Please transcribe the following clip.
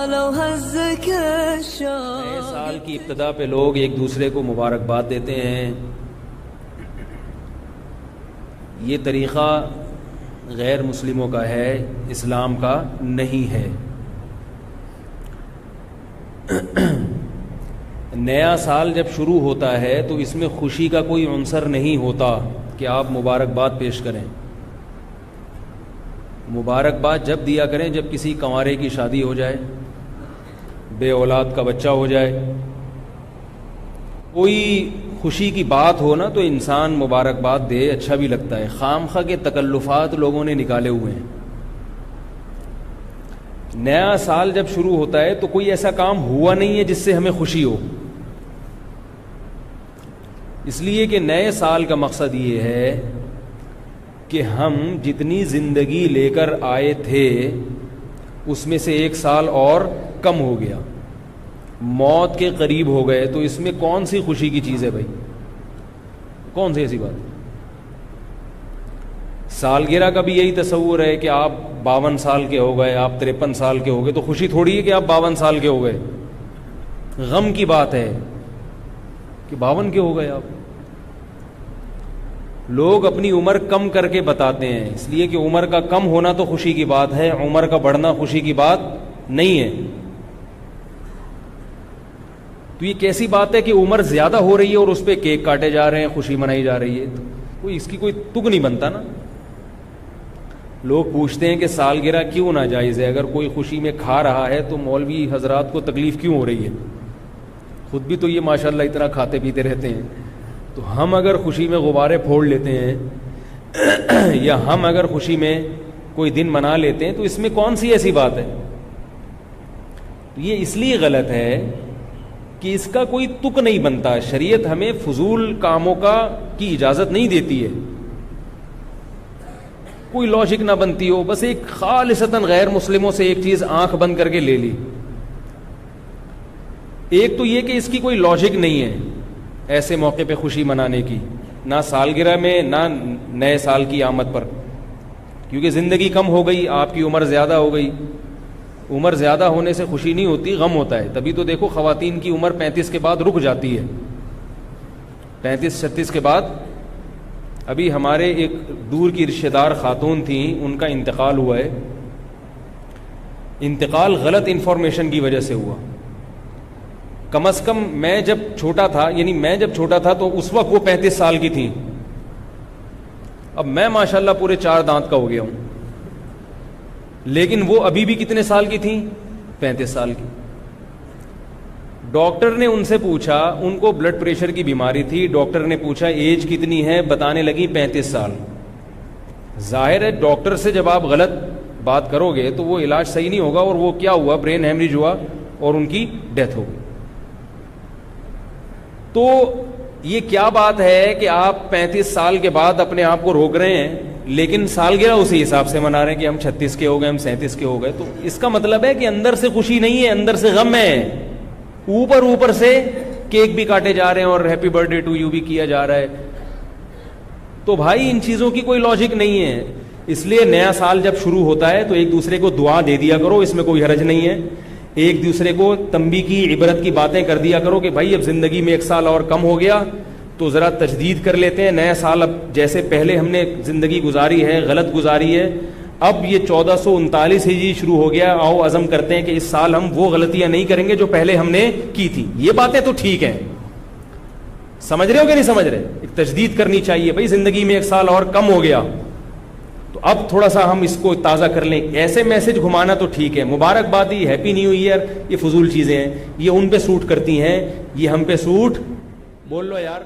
نئے سال کی ابتدا پہ لوگ ایک دوسرے کو مبارکباد دیتے ہیں. یہ طریقہ غیر مسلموں کا ہے، اسلام کا نہیں ہے. نیا سال جب شروع ہوتا ہے تو اس میں خوشی کا کوئی عنصر نہیں ہوتا کہ آپ مبارکباد پیش کریں. مبارکباد جب دیا کریں جب کسی کنوارے کی شادی ہو جائے، بے اولاد کا بچہ ہو جائے، کوئی خوشی کی بات ہو نا تو انسان مبارکباد دے، اچھا بھی لگتا ہے. خام خواہ کے تکلفات لوگوں نے نکالے ہوئے ہیں. نیا سال جب شروع ہوتا ہے تو کوئی ایسا کام ہوا نہیں ہے جس سے ہمیں خوشی ہو. اس لیے کہ نئے سال کا مقصد یہ ہے کہ ہم جتنی زندگی لے کر آئے تھے اس میں سے ایک سال اور کم ہو گیا، موت کے قریب ہو گئے. تو اس میں کون سی خوشی کی چیز ہے بھائی؟ کون سی ایسی بات؟ سالگرہ کا بھی یہی تصور ہے کہ آپ 52 سال کے ہو گئے، آپ 53 سال کے ہو گئے، تو خوشی تھوڑی ہے کہ آپ 52 سال کے ہو گئے. غم کی بات ہے کہ 52 کے ہو گئے آپ. لوگ اپنی عمر کم کر کے بتاتے ہیں، اس لیے کہ عمر کا کم ہونا تو خوشی کی بات ہے، عمر کا بڑھنا خوشی کی بات نہیں ہے. تو یہ کیسی بات ہے کہ عمر زیادہ ہو رہی ہے اور اس پہ کیک کاٹے جا رہے ہیں، خوشی منائی جا رہی ہے؟ کوئی اس کی کوئی تک نہیں بنتا نا. لوگ پوچھتے ہیں کہ سالگرہ کیوں ناجائز ہے؟ اگر کوئی خوشی میں کھا رہا ہے تو مولوی حضرات کو تکلیف کیوں ہو رہی ہے؟ خود بھی تو یہ ماشاءاللہ اتنا کھاتے پیتے رہتے ہیں. تو ہم اگر خوشی میں غبارے پھوڑ لیتے ہیں یا ہم اگر خوشی میں کوئی دن منا لیتے ہیں تو اس میں کون سی ایسی بات ہے؟ یہ اس لیے غلط ہے کہ اس کا کوئی تک نہیں بنتا. شریعت ہمیں فضول کاموں کی اجازت نہیں دیتی ہے. کوئی لاجک نہ بنتی ہو، بس ایک خالصتاً غیر مسلموں سے ایک چیز آنکھ بند کر کے لے لی. ایک تو یہ کہ اس کی کوئی لاجک نہیں ہے ایسے موقع پہ خوشی منانے کی، نہ سالگرہ میں نہ نئے سال کی آمد پر، کیونکہ زندگی کم ہو گئی، آپ کی عمر زیادہ ہو گئی. عمر زیادہ ہونے سے خوشی نہیں ہوتی، غم ہوتا ہے. تبھی تو دیکھو خواتین کی عمر 35 کے بعد رک جاتی ہے، 35-36 کے بعد. ابھی ہمارے ایک دور کی رشتہ دار خاتون تھیں، ان کا انتقال ہوا ہے. انتقال غلط انفارمیشن کی وجہ سے ہوا. کم از کم میں جب چھوٹا تھا تو اس وقت وہ 35 سال کی تھیں. اب میں ماشاءاللہ پورے 4 دانت کا ہو گیا ہوں، لیکن وہ ابھی بھی کتنے سال کی تھیں؟ 35 سال کی. ڈاکٹر نے ان سے پوچھا، ان کو بلڈ پریشر کی بیماری تھی. ڈاکٹر نے پوچھا ایج کتنی ہے؟ بتانے لگی 35 سال. ظاہر ہے ڈاکٹر سے جب آپ غلط بات کرو گے تو وہ علاج صحیح نہیں ہوگا. اور وہ کیا ہوا؟ برین ہیمریج ہوا اور ان کی ڈیتھ ہو گئی. تو یہ کیا بات ہے کہ آپ 35 سال کے بعد اپنے آپ کو روک رہے ہیں لیکن سالگرہ اسی حساب سے منا رہے ہیں کہ ہم 36 کے ہو گئے، ہم 37 کے ہو گئے. تو اس کا مطلب ہے کہ اندر سے خوشی نہیں ہے، اندر سے غم ہے. اوپر سے کیک بھی کاٹے جا رہے ہیں اور ہیپی برتھ ڈے ٹو یو بھی کیا جا رہا ہے. تو بھائی ان چیزوں کی کوئی لاجک نہیں ہے. اس لیے نیا سال جب شروع ہوتا ہے تو ایک دوسرے کو دعا دے دیا کرو، اس میں کوئی حرج نہیں ہے. ایک دوسرے کو تنبیہ کی، عبرت کی باتیں کر دیا کرو کہ بھائی اب زندگی میں ایک سال اور کم ہو گیا تو ذرا تجدید کر لیتے ہیں. نیا سال اب جیسے پہلے ہم نے زندگی گزاری ہے غلط گزاری ہے، اب یہ 1439 ہجری شروع ہو گیا، آؤ عزم کرتے ہیں کہ اس سال ہم وہ غلطیاں نہیں کریں گے جو پہلے ہم نے کی تھی. یہ باتیں تو ٹھیک ہیں، سمجھ رہے ہو کہ نہیں سمجھ رہے؟ ایک تجدید کرنی چاہیے. بھائی زندگی میں ایک سال اور کم ہو گیا تو اب تھوڑا سا ہم اس کو تازہ کر لیں. ایسے میسج گھمانا تو ٹھیک ہے، مبارکبادی، ہیپی نیو ایئر، یہ فضول چیزیں ہیں، یہ ان پہ سوٹ کرتی ہیں، یہ ہم پہ سوٹ بول لو یار.